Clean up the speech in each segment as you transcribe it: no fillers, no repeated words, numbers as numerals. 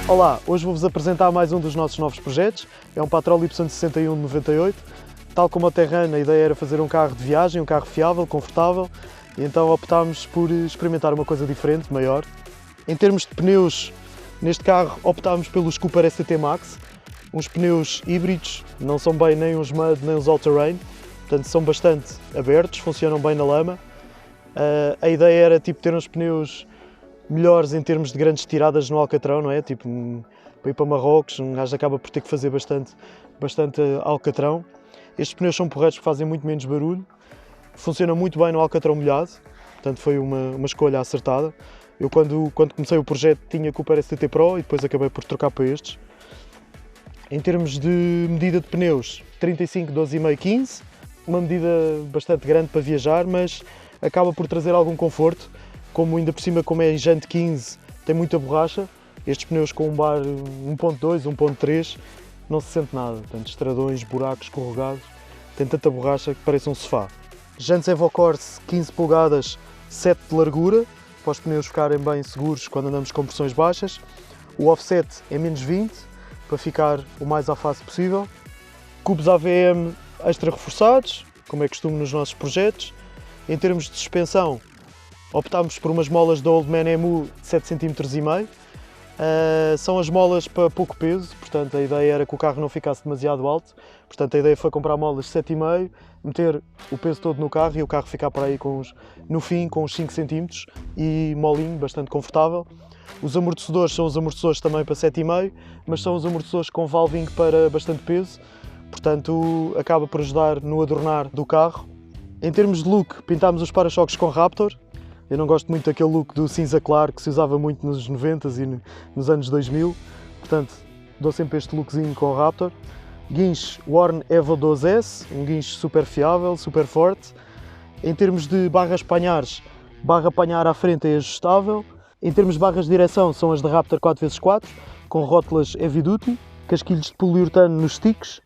Olá, hoje vou-vos apresentar mais um dos nossos novos projetos. É um Patrol Y61 de 98. Tal como o Terrano, a ideia era fazer um carro de viagem, um carro fiável, confortável, e então optámos por experimentar uma coisa diferente, maior. Em termos de pneus, neste carro optámos pelos Cooper STT Max, uns pneus híbridos, não são bem nem os Mud nem os All-Terrain, portanto são bastante abertos, funcionam bem na lama. A ideia era ter uns pneus melhores em termos de grandes tiradas no alcatrão, não é? Para ir para Marrocos, um gajo acaba por ter que fazer bastante alcatrão. Estes pneus são porreiros porque fazem muito menos barulho, funcionam muito bem no alcatrão molhado, portanto foi uma escolha acertada. Eu quando comecei o projeto tinha Cooper STT Pro e depois acabei por trocar para estes. Em termos de medida de pneus, 35, 12,5, 15, uma medida bastante grande para viajar, mas acaba por trazer algum conforto. Como ainda por cima, como é jante 15, tem muita borracha, estes pneus com um bar 1.2, 1.3, não se sente nada. Portanto, estradões, buracos, escorregados, tem tanta borracha que parece um sofá. Jantes EvoCorse 15 polegadas, 7 de largura, para os pneus ficarem bem seguros quando andamos com pressões baixas. O offset é menos 20, para ficar o mais à face possível. Cubos AVM extra reforçados, como é costume nos nossos projetos. Em termos de suspensão, optámos por umas molas da Oldman EMU de 7,5 cm. São as molas para pouco peso, portanto a ideia era que o carro não ficasse demasiado alto. Portanto a ideia foi comprar molas de 7,5, meter o peso todo no carro e o carro ficar para aí no fim com uns 5 cm e molinho, bastante confortável. Os amortecedores são os amortecedores também para 7,5, mas são os amortecedores com valving para bastante peso, portanto acaba por ajudar no adornar do carro. Em termos de look, pintámos os para-choques com Raptor. Eu não gosto muito daquele look do cinza claro que se usava muito nos 90s e nos anos 2000, portanto dou sempre este lookzinho com o Raptor. Guincho Warn Evo 12S, um guincho super fiável, super forte. Em termos de barras panhares, barra panhar à frente é ajustável. Em termos de barras de direção, são as da Raptor 4x4, com rótulas Heavy Duty, casquilhos de poliuretano nos sticks,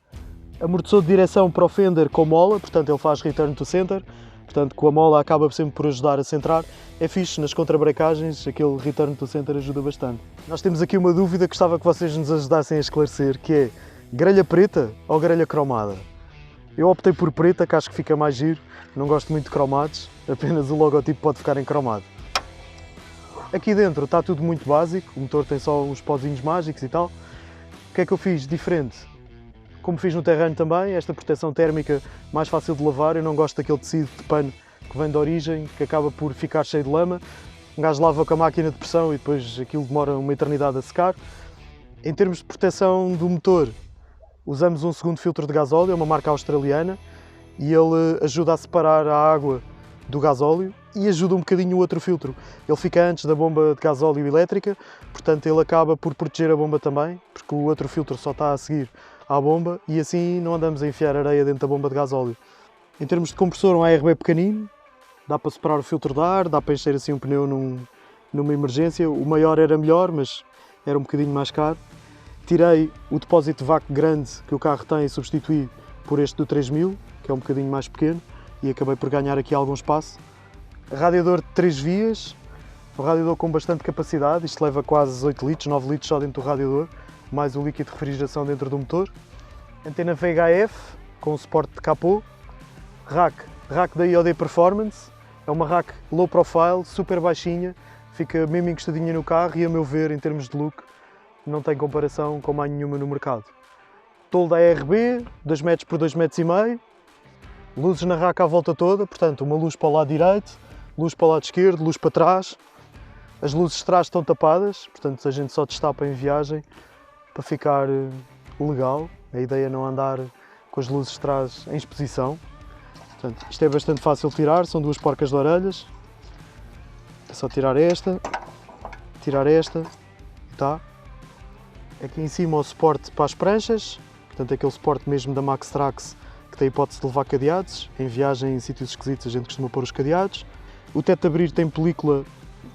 amortecedor de direção para o fender com mola, portanto ele faz return to center, portanto com a mola acaba sempre por ajudar a centrar. É fixe, nas contrabrecagens aquele return to center ajuda bastante. Nós temos aqui uma dúvida que gostava que vocês nos ajudassem a esclarecer, que é grelha preta ou grelha cromada? Eu optei por preta, que acho que fica mais giro, não gosto muito de cromados, apenas o logotipo pode ficar em cromado. Aqui dentro está tudo muito básico, o motor tem só uns pozinhos mágicos e tal. O que é que eu fiz diferente? Como fiz no Terrano também, esta proteção térmica mais fácil de lavar. Eu não gosto daquele tecido de pano que vem de origem, que acaba por ficar cheio de lama. Um gajo lava com a máquina de pressão e depois aquilo demora uma eternidade a secar. Em termos de proteção do motor, usamos um segundo filtro de gasóleo, é uma marca australiana, e ele ajuda a separar a água do gasóleo e ajuda um bocadinho o outro filtro. Ele fica antes da bomba de gasóleo elétrica, portanto ele acaba por proteger a bomba também, porque o outro filtro só está a seguir à bomba e assim não andamos a enfiar areia dentro da bomba de gasóleo. Em termos de compressor, um ARB pequenino, dá para separar o filtro de ar, dá para encher assim um pneu numa emergência. O maior era melhor, mas era um bocadinho mais caro. Tirei o depósito de vácuo grande que o carro tem e substituí por este do 3000, que é um bocadinho mais pequeno, e acabei por ganhar aqui algum espaço. Radiador de 3 vias, um radiador com bastante capacidade, isto leva quase 8 litros, 9 litros só dentro do radiador, mais o líquido de refrigeração dentro do motor. Antena VHF com suporte de capô. Rack da IOD Performance, é uma rack low profile, super baixinha, fica mesmo encostadinha no carro e a meu ver, em termos de look, não tem comparação com mais nenhuma no mercado. Toldo da ARB, 2 metros por 2,5 metros. Luzes na rack à volta toda, portanto uma luz para o lado direito, luz para o lado esquerdo, luz para trás. As luzes de trás estão tapadas, portanto a gente só destapa em viagem para ficar legal. A ideia é não andar com as luzes de trás em exposição. Portanto, isto é bastante fácil de tirar, são 2 porcas de orelhas. É só tirar esta e tá. Aqui em cima o suporte para as pranchas, portanto aquele suporte mesmo da Maxtrax que tem a hipótese de levar cadeados. Em viagem, em sítios esquisitos, a gente costuma pôr os cadeados. O teto de abrir tem película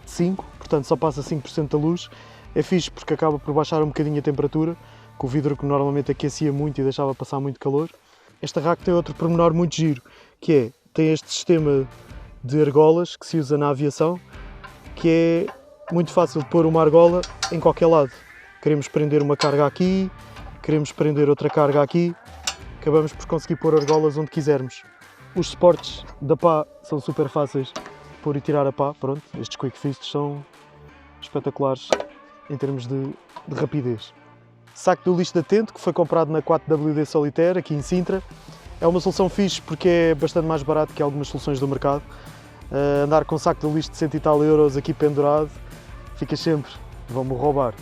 de 5, portanto só passa 5% da luz. É fixe porque acaba por baixar um bocadinho a temperatura, com o vidro que normalmente aquecia muito e deixava passar muito calor. Esta rack tem outro pormenor muito giro, que é, tem este sistema de argolas que se usa na aviação, que é muito fácil de pôr uma argola em qualquer lado. queremos prender uma carga aqui, queremos prender outra carga aqui, acabamos por conseguir pôr argolas onde quisermos. Os suportes da pá são super fáceis de pôr e tirar a pá, pronto, estes Quick Fists são espetaculares em termos de rapidez. Saco do lixo de atento, que foi comprado na 4WD Solitaire, aqui em Sintra. É uma solução fixe porque é bastante mais barato que algumas soluções do mercado. Andar com um saco de lixo de 100 e tal euros aqui pendurado, fica sempre, vão-me roubar.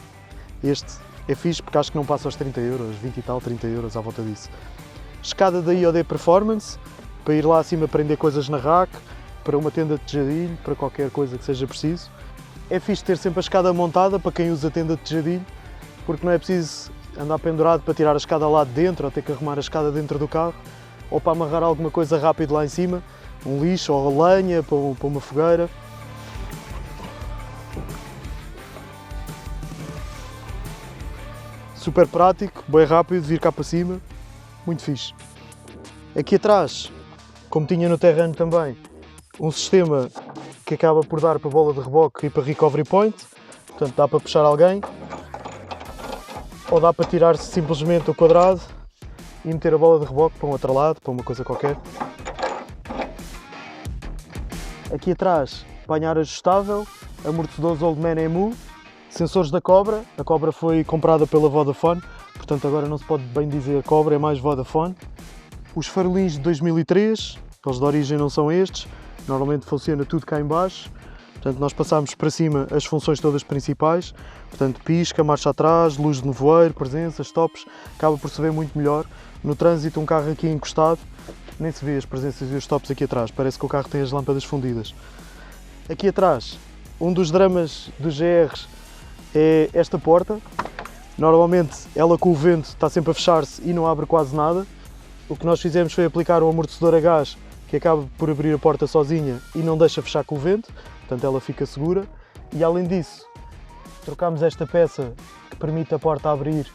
Este é fixe porque acho que não passa aos 30 euros, 20 e tal, 30 euros à volta disso. Escada da IOD Performance, para ir lá acima prender coisas na rack, para uma tenda de tejadilho, para qualquer coisa que seja preciso. É fixe ter sempre a escada montada para quem usa tenda de tejadilho, porque não é preciso andar pendurado para tirar a escada lá de dentro ou ter que arrumar a escada dentro do carro, ou para amarrar alguma coisa rápido lá em cima, um lixo ou lenha para uma fogueira. Super prático, bem rápido, vir cá para cima, muito fixe. Aqui atrás, como tinha no Terrano também, um sistema que acaba por dar para bola de reboque e para recovery point, portanto dá para puxar alguém, ou dá para tirar simplesmente o quadrado e meter a bola de reboque para um outro lado, para uma coisa qualquer. Aqui atrás, apanhar ajustável, amortecedores Old Man EMU, sensores da Cobra. A Cobra foi comprada pela Vodafone, portanto agora não se pode bem dizer Cobra, é mais Vodafone. Os farolinhos de 2003, eles de origem não são estes, normalmente funciona tudo cá em baixo. Portanto, nós passamos para cima as funções todas principais, portanto, pisca, marcha atrás, luz de nevoeiro, presença, stops, acaba por se ver muito melhor. No trânsito, um carro aqui encostado, nem se vê as presenças e os stops aqui atrás, parece que o carro tem as lâmpadas fundidas. Aqui atrás, um dos dramas dos GRs é esta porta. Normalmente, ela com o vento está sempre a fechar-se e não abre quase nada. O que nós fizemos foi aplicar um amortecedor a gás que acaba por abrir a porta sozinha e não deixa fechar com o vento. Portanto, ela fica segura e, além disso, trocámos esta peça que permite a porta abrir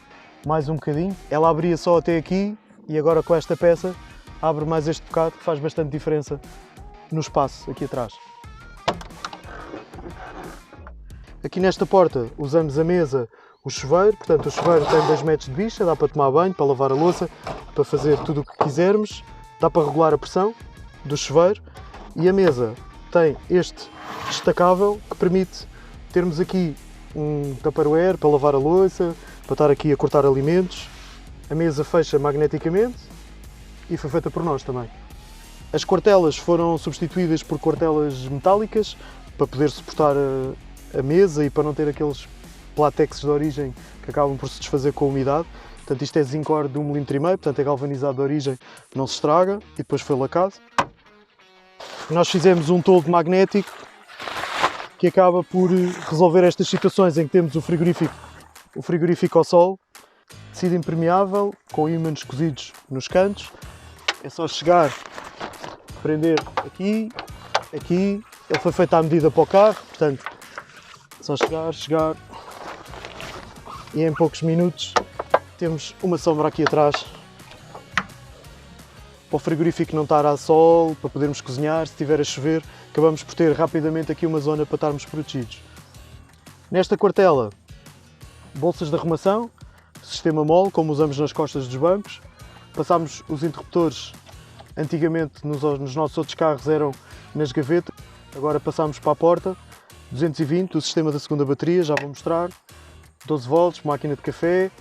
mais um bocadinho. Ela abria só até aqui e agora com esta peça abre mais este bocado, que faz bastante diferença no espaço aqui atrás. Aqui nesta porta usamos a mesa, o chuveiro, portanto o chuveiro tem 2 metros de bicha, dá para tomar banho, para lavar a louça, para fazer tudo o que quisermos, dá para regular a pressão do chuveiro e a mesa tem este destacável que permite termos aqui um tupperware para lavar a louça, para estar aqui a cortar alimentos. A mesa fecha magneticamente e foi feita por nós também. As quartelas foram substituídas por quartelas metálicas para poder suportar a mesa e para não ter aqueles platexes de origem que acabam por se desfazer com a umidade. Portanto, isto é zincore de 1,5 mm, portanto é galvanizado de origem, não se estraga e depois foi lacado. Nós fizemos um toldo magnético que acaba por resolver estas situações em que temos o frigorífico ao sol, tecido impermeável, com ímãs cozidos nos cantos. É só chegar, prender aqui, aqui. Ele foi feito à medida para o carro, portanto, é só chegar e em poucos minutos temos uma sombra aqui atrás para o frigorífico não estar a sol, para podermos cozinhar. Se estiver a chover, acabamos por ter rapidamente aqui uma zona para estarmos protegidos. Nesta quartela, bolsas de arrumação, sistema mole, como usamos nas costas dos bancos. Passámos os interruptores, antigamente nos nossos outros carros eram nas gavetas, agora passámos para a porta. 220, o sistema da segunda bateria, já vou mostrar. 12 volts, máquina de café.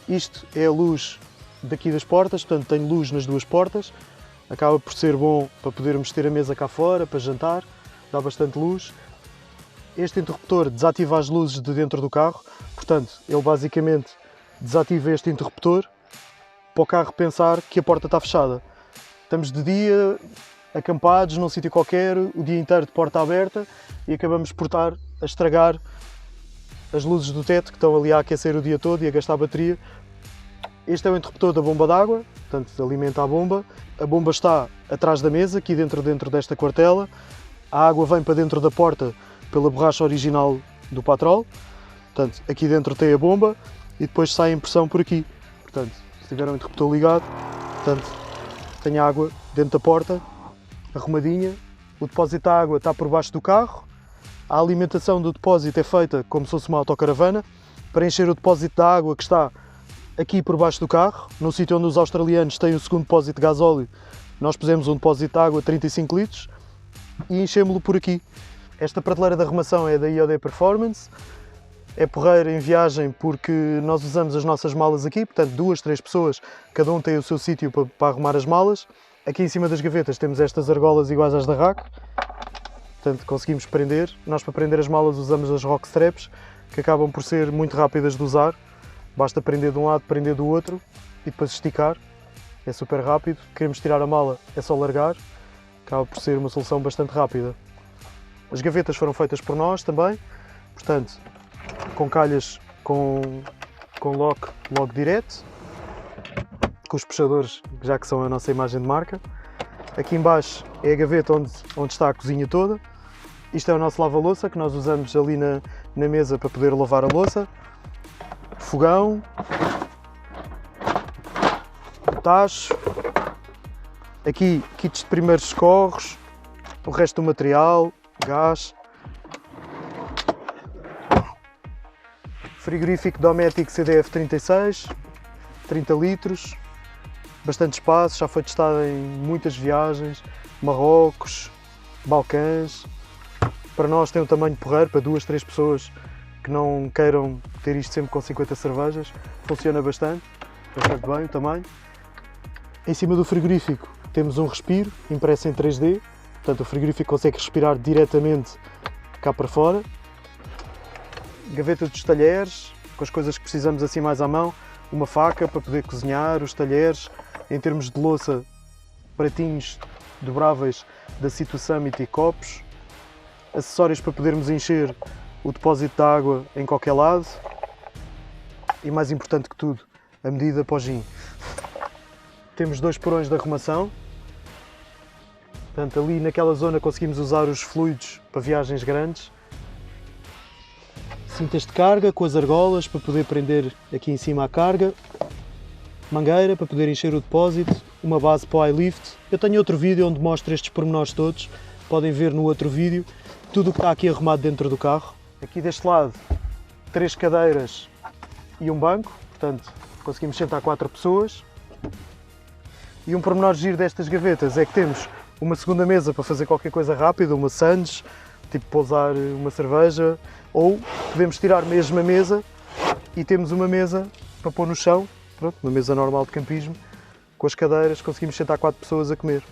Isto é a luz daqui das portas, portanto tem luz nas duas portas. Acaba por ser bom para podermos ter a mesa cá fora, para jantar, dá bastante luz. Este interruptor desativa as luzes de dentro do carro, portanto ele basicamente desativa este interruptor para o carro pensar que a porta está fechada. Estamos de dia, acampados num sítio qualquer, o dia inteiro de porta aberta e acabamos por estar a estragar as luzes do teto que estão ali a aquecer o dia todo e a gastar bateria. Este é o interruptor da bomba d'água, portanto alimenta a bomba. A bomba está atrás da mesa, aqui dentro desta quartela. A água vem para dentro da porta pela borracha original do Patrol. Portanto, aqui dentro tem a bomba e depois sai a impressão por aqui. Portanto, se tiver um interruptor ligado, portanto, tem água dentro da porta, arrumadinha. O depósito da água está por baixo do carro. A alimentação do depósito é feita como se fosse uma autocaravana. para encher o depósito de água que está aqui por baixo do carro, no sítio onde os australianos têm o segundo depósito de gasóleo. Nós pusemos um depósito de água de 35 litros e enchemos-lo por aqui. Esta prateleira de arrumação é da IOD Performance, é porreira em viagem porque nós usamos as nossas malas aqui, portanto 2, 3 pessoas, cada um tem o seu sítio para arrumar as malas. Aqui em cima das gavetas temos estas argolas iguais às da RAC, portanto conseguimos prender. Nós para prender as malas usamos as rock straps, que acabam por ser muito rápidas de usar. Basta prender de um lado, prender do outro e depois esticar, é super rápido. Queremos tirar a mala, é só largar, acaba por ser uma solução bastante rápida. As gavetas foram feitas por nós também, portanto, com calhas com lock direto, com os puxadores, já que são a nossa imagem de marca. Aqui em baixo é a gaveta onde está a cozinha toda. Isto é o nosso lava-louça, que nós usamos ali na mesa para poder lavar a louça. Fogão, tacho, aqui kits de primeiros socorros, o resto do material, gás, frigorífico Dometic CDF 36, 30 litros, bastante espaço, já foi testado em muitas viagens, Marrocos, Balcãs. Para nós tem um tamanho porreiro, para 2, 3 pessoas que não queiram ter isto sempre com 50 cervejas, funciona bastante bem o tamanho. Em cima do frigorífico temos um respiro impresso em 3D, portanto o frigorífico consegue respirar diretamente cá para fora. Gaveta dos talheres, com as coisas que precisamos assim mais à mão, uma faca para poder cozinhar, os talheres. Em termos de louça, pratinhos dobráveis da Situ Summit e copos, acessórios para podermos encher o depósito de água em qualquer lado e, mais importante que tudo, a medida para o gin. Temos 2 porões de arrumação, portanto ali naquela zona conseguimos usar os fluidos para viagens grandes. Cintas de carga com as argolas para poder prender aqui em cima a carga, mangueira para poder encher o depósito, uma base para o iLift. Eu tenho outro vídeo onde mostro estes pormenores todos, podem ver no outro vídeo, tudo o que está aqui arrumado dentro do carro. Aqui deste lado, 3 cadeiras e um banco, portanto conseguimos sentar 4 pessoas. E um pormenor giro destas gavetas é que temos uma segunda mesa para fazer qualquer coisa rápida, uma sandes, tipo pousar uma cerveja, ou podemos tirar mesmo a mesa e temos uma mesa para pôr no chão, pronto, uma mesa normal de campismo, com as cadeiras, conseguimos sentar 4 pessoas a comer.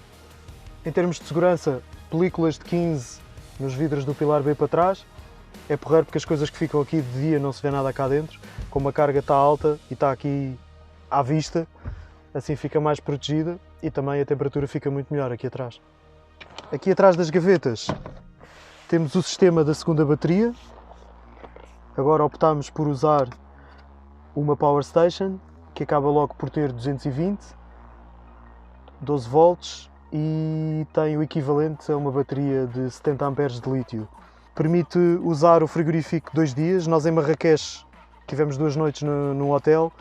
Em termos de segurança, películas de 15 nos vidros do pilar B para trás, é porreiro porque as coisas que ficam aqui de dia não se vê nada cá dentro, como a carga está alta e está aqui à vista, assim fica mais protegida e também a temperatura fica muito melhor aqui atrás. Aqui atrás das gavetas temos o sistema da segunda bateria. Agora optámos por usar uma Power Station que acaba logo por ter 220, 12 volts e tem o equivalente a uma bateria de 70 amperes de lítio. Permite usar o frigorífico 2 dias. Nós em Marrakech tivemos 2 noites num hotel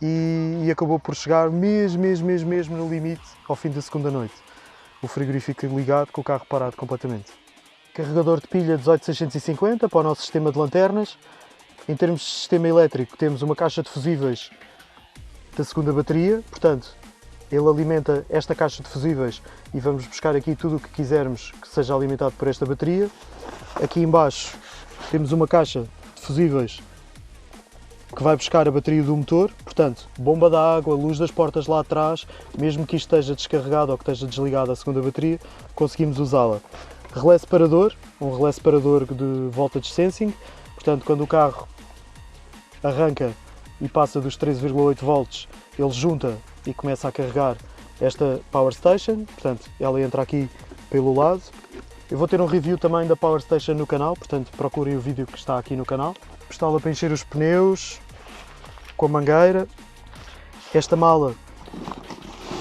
e acabou por chegar mesmo no limite ao fim da segunda noite. O frigorífico ligado com o carro parado completamente. Carregador de pilha 18650 para o nosso sistema de lanternas. Em termos de sistema elétrico temos uma caixa de fusíveis da segunda bateria, portanto ele alimenta esta caixa de fusíveis e vamos buscar aqui tudo o que quisermos que seja alimentado por esta bateria. Aqui em baixo temos uma caixa de fusíveis que vai buscar a bateria do motor, portanto bomba de água, luz das portas lá atrás, mesmo que isto esteja descarregado ou que esteja desligado a segunda bateria, conseguimos usá-la. Relé separador, um relé separador de voltage sensing, portanto quando o carro arranca e passa dos 13,8 volts, ele junta e começa a carregar esta Power Station, portanto ela entra aqui pelo lado. Eu vou ter um review também da Power Station no canal, portanto procurem o vídeo que está aqui no canal. Pistola para encher os pneus, com a mangueira. Esta mala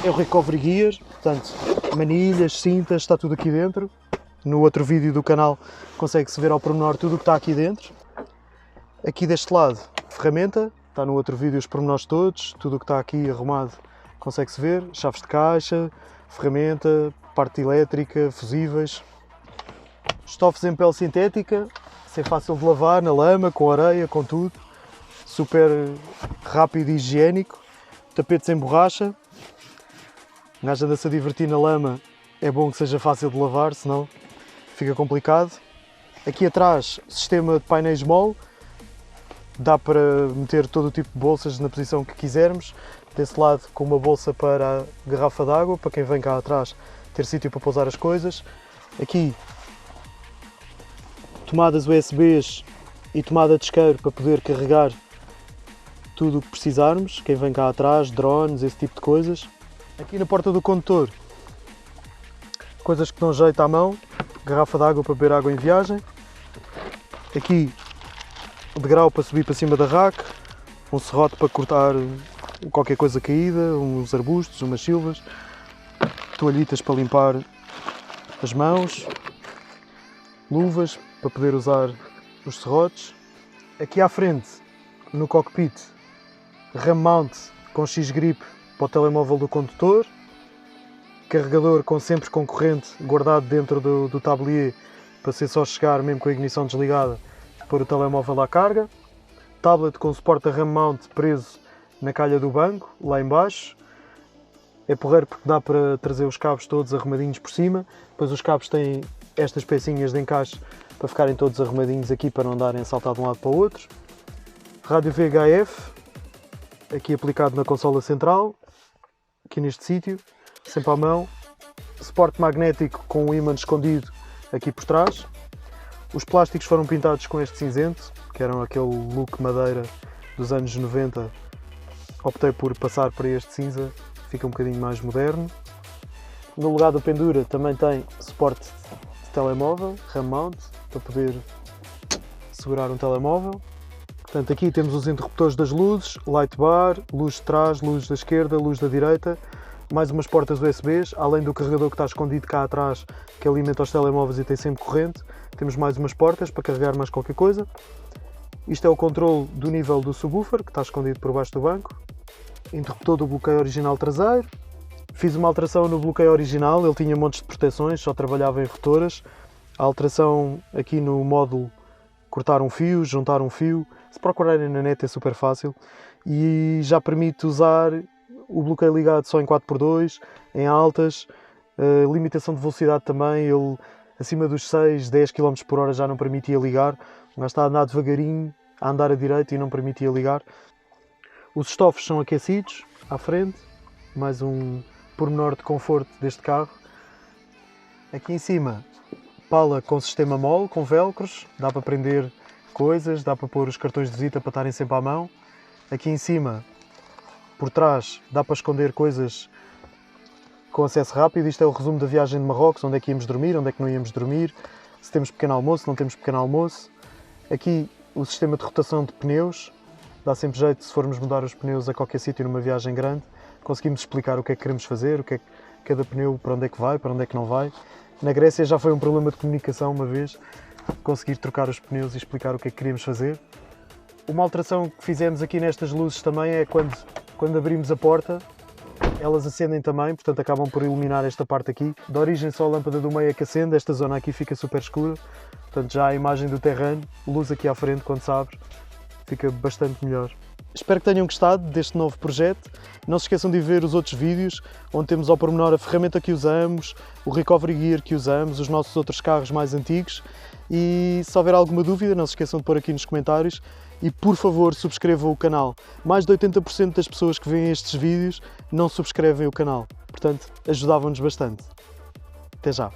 é o Recovery Gear, portanto manilhas, cintas, está tudo aqui dentro. No outro vídeo do canal consegue-se ver ao pormenor tudo o que está aqui dentro. Aqui deste lado, ferramenta, está no outro vídeo os pormenores todos, tudo o que está aqui arrumado consegue-se ver. Chaves de caixa, ferramenta, parte elétrica, fusíveis. Estofos em pele sintética, ser fácil de lavar na lama, com areia, com tudo. super rápido e higiênico. Tapetes em borracha. Um gajo anda-se a divertir na lama, é bom que seja fácil de lavar, senão fica complicado. Aqui atrás, sistema de painéis mole, dá para meter todo o tipo de bolsas na posição que quisermos. Desse lado, com uma bolsa para a garrafa de água, para quem vem cá atrás ter sítio para pousar as coisas. Aqui, tomadas USBs e tomada de isqueiro para poder carregar tudo o que precisarmos. Quem vem cá atrás, drones, esse tipo de coisas. Aqui na porta do condutor, coisas que dão jeito à mão, garrafa de água para beber água em viagem. Aqui o degrau para subir para cima da rack, um serrote para cortar qualquer coisa caída, uns arbustos, umas silvas, toalhitas para limpar as mãos, luvas para poder usar os serrotes. Aqui à frente, no cockpit, RAM mount com X-grip para o telemóvel do condutor, carregador com sempre com corrente guardado dentro do tablier para ser só chegar mesmo com a ignição desligada, pôr o telemóvel à carga, tablet com suporte a RAM mount preso na calha do banco, lá em baixo. É porreiro porque dá para trazer os cabos todos arrumadinhos por cima, depois os cabos têm estas pecinhas de encaixe para ficarem todos arrumadinhos aqui para não darem a saltar de um lado para o outro. Rádio VHF, aqui aplicado na consola central, aqui neste sítio, sempre à mão. Suporte magnético com um ímã escondido aqui por trás. Os plásticos foram pintados com este cinzento, que eram aquele look madeira dos anos 90. Optei por passar para este cinza, fica um bocadinho mais moderno. No lugar do pendura também tem suporte de telemóvel, RAM mount, para poder segurar um telemóvel. Portanto, aqui temos os interruptores das luzes, light bar, luz de trás, luz da esquerda, luz da direita, mais umas portas USBs, além do carregador que está escondido cá atrás, que alimenta os telemóveis e tem sempre corrente. Temos mais umas portas para carregar mais qualquer coisa. Isto é o controle do nível do subwoofer, que está escondido por baixo do banco. Interruptor do bloqueio original traseiro. Fiz uma alteração no bloqueio original, ele tinha montes de proteções, só trabalhava em rotoras. A alteração aqui no módulo, cortar um fio, juntar um fio, se procurarem na net é super fácil. E já permite usar o bloqueio ligado só em 4x2, em altas, limitação de velocidade também, ele acima dos 6, 10 km por hora já não permitia ligar, mas está a andar devagarinho, a andar a direito e não permitia ligar. Os estofos são aquecidos à frente, mais um pormenor de conforto deste carro. Aqui em cima, pala com sistema mole, com velcros, dá para prender coisas, dá para pôr os cartões de visita para estarem sempre à mão. Aqui em cima, por trás, dá para esconder coisas com acesso rápido. Isto é o resumo da viagem de Marrocos, onde é que íamos dormir, onde é que não íamos dormir, se temos pequeno almoço, se não temos pequeno almoço. Aqui o sistema de rotação de pneus, dá sempre jeito se formos mudar os pneus a qualquer sítio numa viagem grande, conseguimos explicar o que é que queremos fazer, o que é que cada pneu, para onde é que vai, para onde é que não vai. Na Grécia já foi um problema de comunicação uma vez, conseguir trocar os pneus e explicar o que é que queríamos fazer. Uma alteração que fizemos aqui nestas luzes também é quando abrimos a porta, elas acendem também, portanto acabam por iluminar esta parte aqui. De origem só a lâmpada do meio é que acende, esta zona aqui fica super escura, portanto já a imagem do terreno, luz aqui à frente quando se abre, fica bastante melhor. Espero que tenham gostado deste novo projeto. Não se esqueçam de ver os outros vídeos, onde temos ao pormenor a ferramenta que usamos, o recovery gear que usamos, os nossos outros carros mais antigos. E se houver alguma dúvida, não se esqueçam de pôr aqui nos comentários. E por favor, subscrevam o canal. Mais de 80% das pessoas que veem estes vídeos não subscrevem o canal. Portanto, ajudavam-nos bastante. Até já!